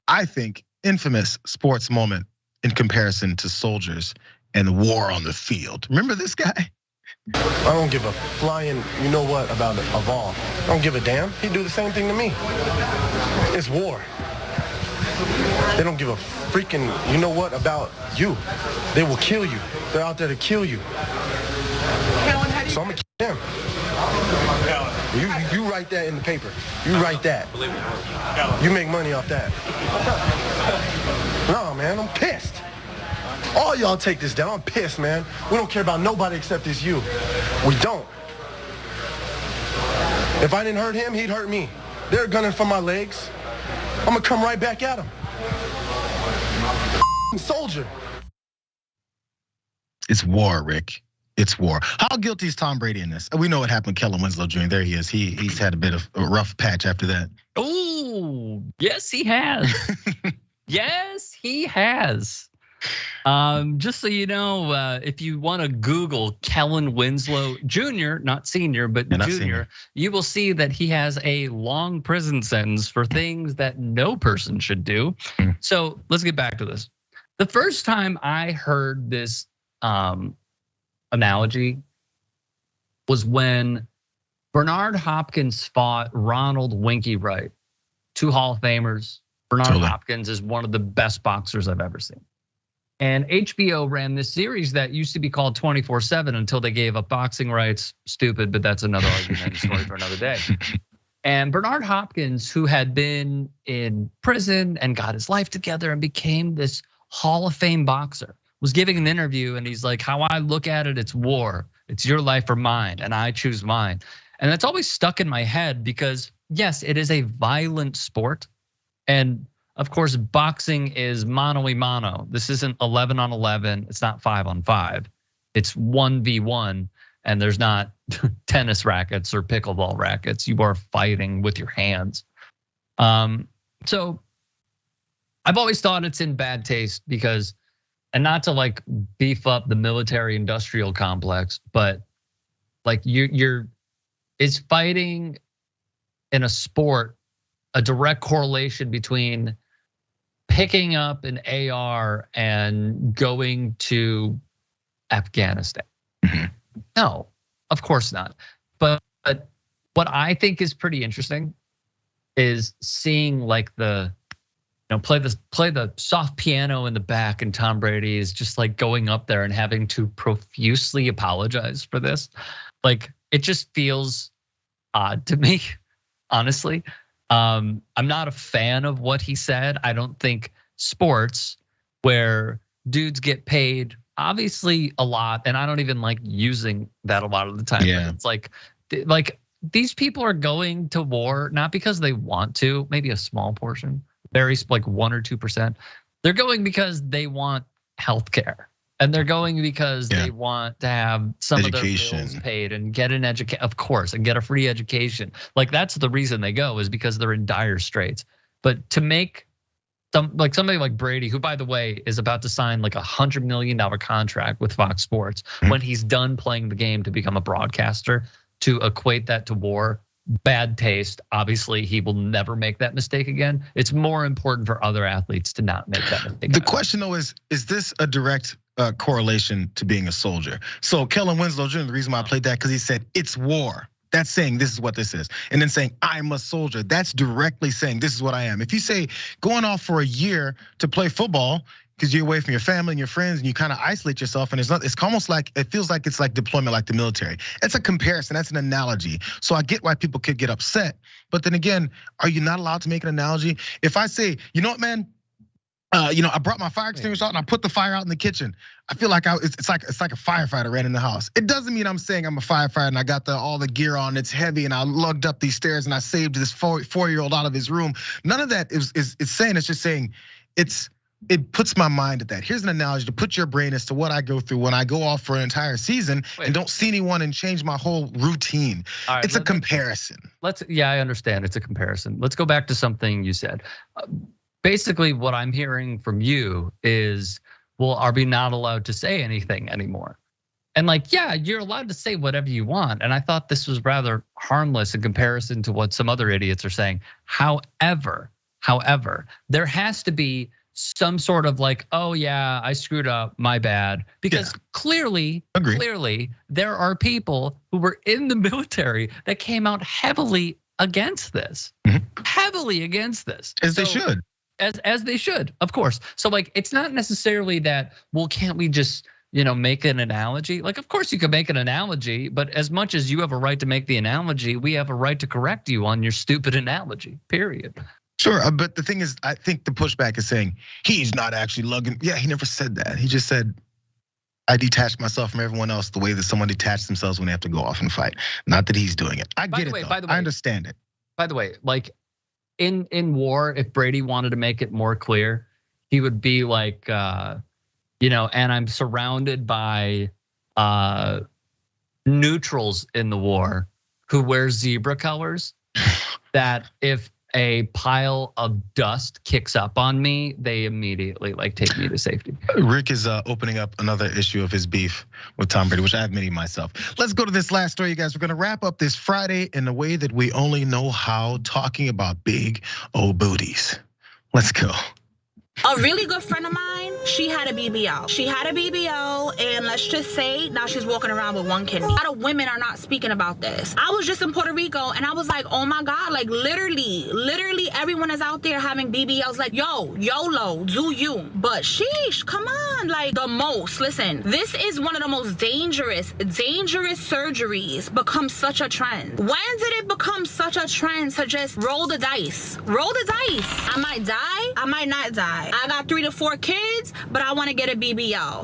I think, infamous sports moment in comparison to soldiers and the war on the field. Remember this guy? I don't give a flying, about a ball. I don't give a damn. He'd do the same thing to me. It's war. They don't give a freaking, about you. They will kill you. They're out there to kill you. So I'm gonna kill them. You write that in the paper. You write that. You make money off that. No, man, I'm pissed. All y'all take this down. I'm pissed, man. We don't care about nobody except it's you. We don't. If I didn't hurt him, he'd hurt me. They're gunning for my legs. I'm gonna come right back at him. Soldier. It's war, Rick. It's war. How guilty is Tom Brady in this? We know what happened with Kellen Winslow Jr. There he is. He's had a bit of a rough patch after that. Oh, yes, he has. Yes, he has. Just so you know, if you want to Google Kellen Winslow Jr., not senior, but junior, you will see that he has a long prison sentence for things that no person should do. So let's get back to this. The first time I heard this analogy was when Bernard Hopkins fought Ronald Winky Wright, 2 Hall of Famers. Bernard Hopkins is one of the best boxers I've ever seen. And HBO ran this series that used to be called 24/7 until they gave up boxing rights. Stupid, but that's another argument, story for another day. And Bernard Hopkins, who had been in prison and got his life together and became this Hall of Fame boxer, was giving an interview and he's like, how I look at it, it's war. It's your life or mine, and I choose mine. And that's always stuck in my head because yes, it is a violent sport. And of course, boxing is mano a mano. This isn't 11 on 11. It's not 5 on 5. It's 1v1, and there's not tennis rackets or pickleball rackets. You are fighting with your hands. So I've always thought it's in bad taste because, and not to like beef up the military industrial complex, but like is fighting in a sport a direct correlation between picking up an AR and going to Afghanistan? No, of course not. But what I think is pretty interesting is seeing like play the soft piano in the back, and Tom Brady is just like going up there and having to profusely apologize for this. Like it just feels odd to me, honestly. I'm not a fan of what he said. I don't think sports where dudes get paid obviously a lot, and I don't even like using that a lot of the time. Yeah. It's like these people are going to war not because they want to, maybe a small portion, very like 1 or 2%. They're going because they want healthcare, and they're going because they want to have some of their bills paid and get an education, of course, and get a free education. Like that's the reason they go, is because they're in dire straits. But to make somebody like Brady, who by the way is about to sign like $100 million contract with Fox Sports when he's done playing the game to become a broadcaster, to equate that to war, bad taste. Obviously, he will never make that mistake again. It's more important for other athletes to not make that mistake. The question though is this a direct correlation to being a soldier? So Kellen Winslow Jr., the reason why I played that, because he said it's war. That's saying this is what this is. And then saying I'm a soldier, that's directly saying this is what I am. If you say going off for a year to play football because you're away from your family and your friends and you kind of isolate yourself, and it's almost like, it feels like it's like deployment like the military. It's a comparison, that's an analogy. So I get why people could get upset. But then again, are you not allowed to make an analogy? If I say, you know what, man? I brought my fire extinguisher out and I put the fire out in the kitchen. I feel like it's like a firefighter ran in the house. It doesn't mean I'm saying I'm a firefighter and I got all the gear on. It's heavy and I lugged up these stairs and I saved this 4-year-old out of his room. None of that is saying. It's just saying it puts my mind at that. Here's an analogy to put your brain as to what I go through when I go off for an entire season and don't see anyone and change my whole routine. Right, it's a comparison. I understand it's a comparison. Let's go back to something you said. Basically, what I'm hearing from you is, well, are we not allowed to say anything anymore? And like, yeah, you're allowed to say whatever you want. And I thought this was rather harmless in comparison to what some other idiots are saying. However, there has to be some sort of like, oh yeah, I screwed up, my bad. Because clearly, there are people who were in the military that came out heavily against this. Heavily against this. As they should. As they should, of course. So like, it's not necessarily that, well, can't we just, make an analogy? Like, of course you could make an analogy, but as much as you have a right to make the analogy, we have a right to correct you on your stupid analogy, period. Sure, but the thing is, I think the pushback is saying he's not actually lugging. Yeah, he never said that. He just said, I detached myself from everyone else the way that someone detached themselves when they have to go off and fight. Not that he's doing it. I get it though. I understand it. By the way, like in war, if Brady wanted to make it more clear, he would be like, and I'm surrounded by neutrals in the war who wear zebra colors, that if a pile of dust kicks up on me, they immediately like take me to safety. Rick is opening up another issue of his beef with Tom Brady, which I have many myself. Let's go to this last story, you guys. We're gonna wrap up this Friday in a way that we only know how, talking about big old booties. Let's go. A really good friend of mine, she had a BBL. She had a BBL, and let's just say now she's walking around with one kidney. A lot of women are not speaking about this. I was just in Puerto Rico, and I was like, oh my God, like literally everyone is out there having BBLs. Like, yo, YOLO, do you. But sheesh, come on, like the most. Listen, this is one of the most dangerous surgeries become such a trend. When did it become such a trend to just roll the dice? Roll the dice. I might die, I might not die. I got 3 to 4 kids, but I want to get a BBL.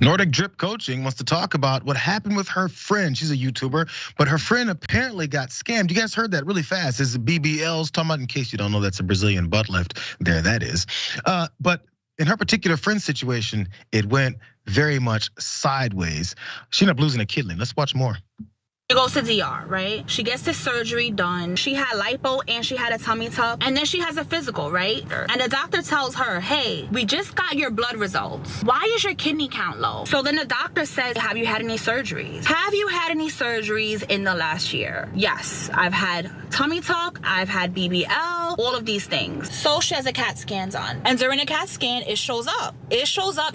Nordic Drip Coaching wants to talk about what happened with her friend. She's a YouTuber, but her friend apparently got scammed. You guys heard that really fast. This is BBLs. Talking about, in case you don't know, that's a Brazilian butt lift. There, that is. But in her particular friend situation, it went very much sideways. She ended up losing a kidney. Let's watch more. She goes to DR, right? She gets the surgery done. She had lipo and she had a tummy tuck. And then she has a physical, right? And the doctor tells her, hey, we just got your blood results. Why is your kidney count low? So then the doctor says, have you had any surgeries? Have you had any surgeries in the last year? Yes, I've had tummy tuck, I've had BBL, all of these things. So she has a CAT scan done. And during a CAT scan, it shows up.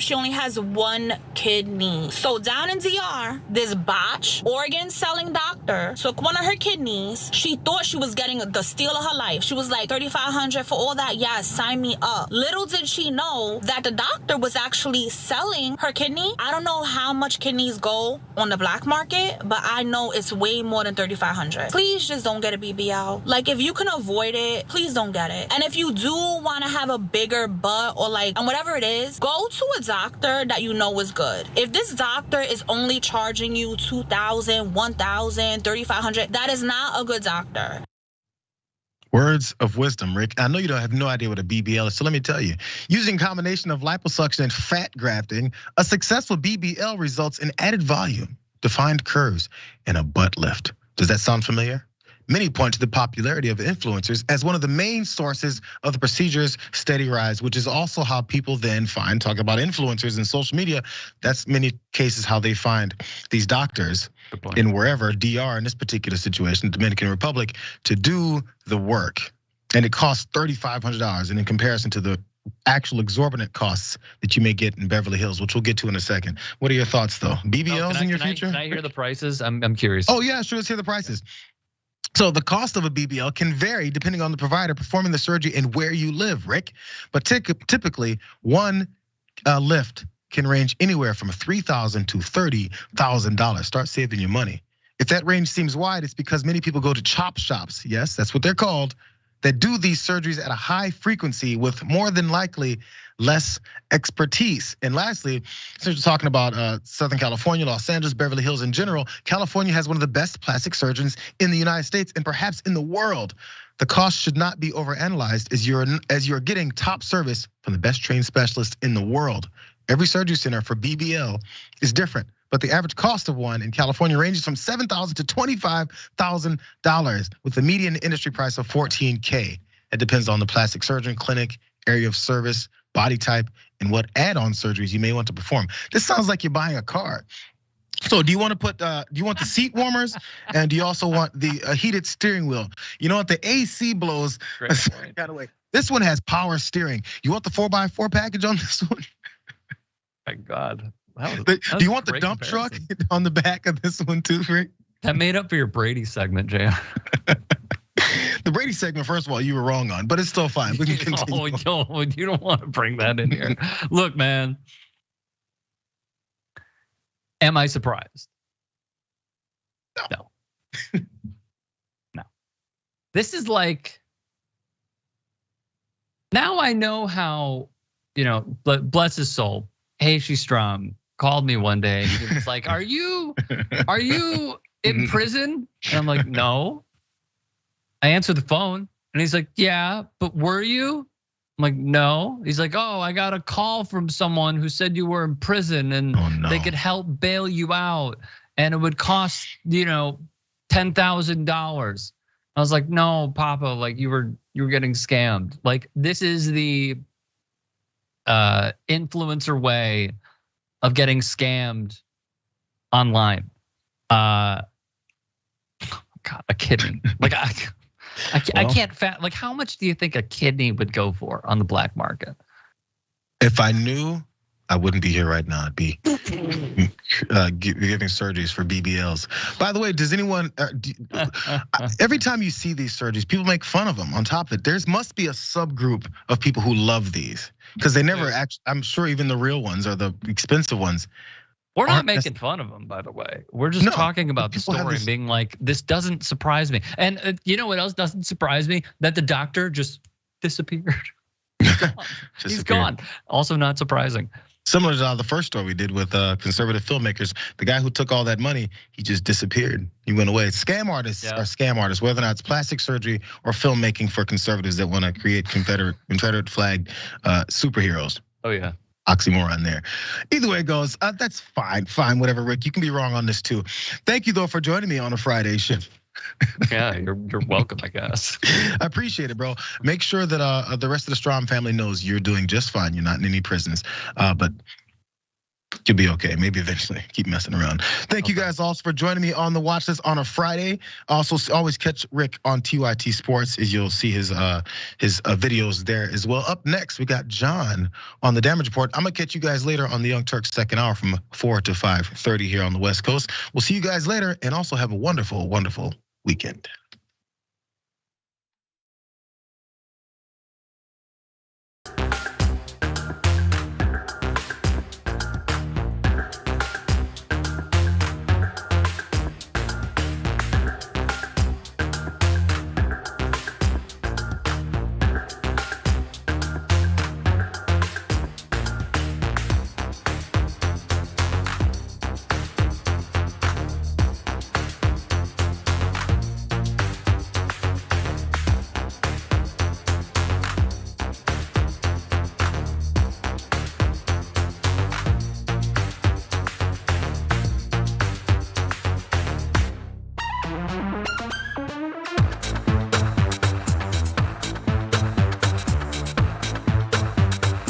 She only has 1 kidney. So down in DR, this botch organ selling doctor took one of her kidneys. She thought she was getting the steal of her life. She was like, $3,500 for all that. Yes, sign me up. Little did she know that the doctor was actually selling her kidney. I don't know how much kidneys go on the black market, but I know it's way more than $3,500. Please just don't get a BBL. Like, if you can avoid it, please don't get it. And if you do want to have a bigger butt or like, and whatever it is, go to a doctor that you know is good. If this doctor is only charging you $2,000, $1,000, $3,500, that is not a good doctor. Words of wisdom, Rick. I know you don't have no idea what a BBL is, so let me tell you. Using a combination of liposuction and fat grafting, a successful BBL results in added volume, defined curves, and a butt lift. Does that sound familiar? Many point to the popularity of influencers as one of the main sources of the procedure's steady rise, which is also how people then find, talk about influencers in social media, that's many cases how they find these doctors in wherever, DR in this particular situation, Dominican Republic, to do the work. And it costs $3,500, and in comparison to the actual exorbitant costs that you may get in Beverly Hills, which we'll get to in a second. What are your thoughts though? BBLs in your future? Can I hear the prices? I'm curious. Oh yeah, sure, let's hear the prices. So the cost of a BBL can vary depending on the provider performing the surgery and where you live, Rick. But typically, one lift can range anywhere from $3,000 to $30,000. Start saving your money. If that range seems wide, it's because many people go to chop shops. Yes, that's what they're called, that do these surgeries at a high frequency with more than likely less expertise. And lastly, since we're talking about Southern California, Los Angeles, Beverly Hills in general, California has one of the best plastic surgeons in the United States and perhaps in the world. The cost should not be overanalyzed as you're getting top service from the best trained specialists in the world. Every surgery center for BBL is different, but the average cost of one in California ranges from $7,000 to $25,000 with the median industry price of $14K. It depends on the plastic surgeon, clinic, area of service, body type, and what add-on surgeries you may want to perform. This sounds like you're buying a car. So do you want to put, do you want the seat warmers? And do you also want the heated steering wheel? You know what, the AC blows kind of way. This one has power steering. You want the 4x4 package on this one? My God. Do you want the dump truck on the back of this one too, Rick? That made up for your Brady segment, Jayar. The Brady segment, first of all, you were wrong on, but it's still fine. We can continue. You don't want to bring that in here. Look, man. Am I surprised? No. No. This is like, now I know how, bless his soul, Rick Strom called me one day and he was like, are you in prison? And I'm like, no. I answered the phone and he's like, yeah, but were you? I'm I'm like, no. He's like, oh, I got a call from someone who said you were in prison and they could help bail you out, and it would cost, $10,000. I was like, no, Papa, like you were getting scammed. Like this is the influencer way of getting scammed online. God, a kidney. Like I can't like how much do you think a kidney would go for on the black market? If I knew, I wouldn't be here right now. I'd be giving surgeries for BBLs. By the way, does anyone, every time you see these surgeries, people make fun of them. On top of it, there must be a subgroup of people who love these because they never actually, I'm sure even the real ones or the expensive ones. We're not making fun of them, by the way. We're just talking about the story and being like, this doesn't surprise me. And you know what else doesn't surprise me? That the doctor just disappeared. He's gone. Also not surprising. Similar to the first story we did with conservative filmmakers, the guy who took all that money, he just disappeared. He went away. Scam artists are scam artists, whether or not it's plastic surgery or filmmaking for conservatives that want to create Confederate flag superheroes. Oh yeah. Oxymoron there. Either way it goes, that's fine, whatever, Rick. You can be wrong on this too. Thank you though for joining me on a Friday shift. Yeah, you're welcome, I guess. I appreciate it, bro. Make sure that the rest of the Strom family knows you're doing just fine. You're not in any prisons, but you'll be okay. Maybe eventually. Keep messing around. Thank you guys also for joining me on the watch list on a Friday. Also, always catch Rick on TYT Sports, as you'll see his videos there as well. Up next, we got John on the Damage Report. I'm gonna catch you guys later on the Young Turks second hour from 4 to 5:30 here on the West Coast. We'll see you guys later, and also have a wonderful, wonderful weekend.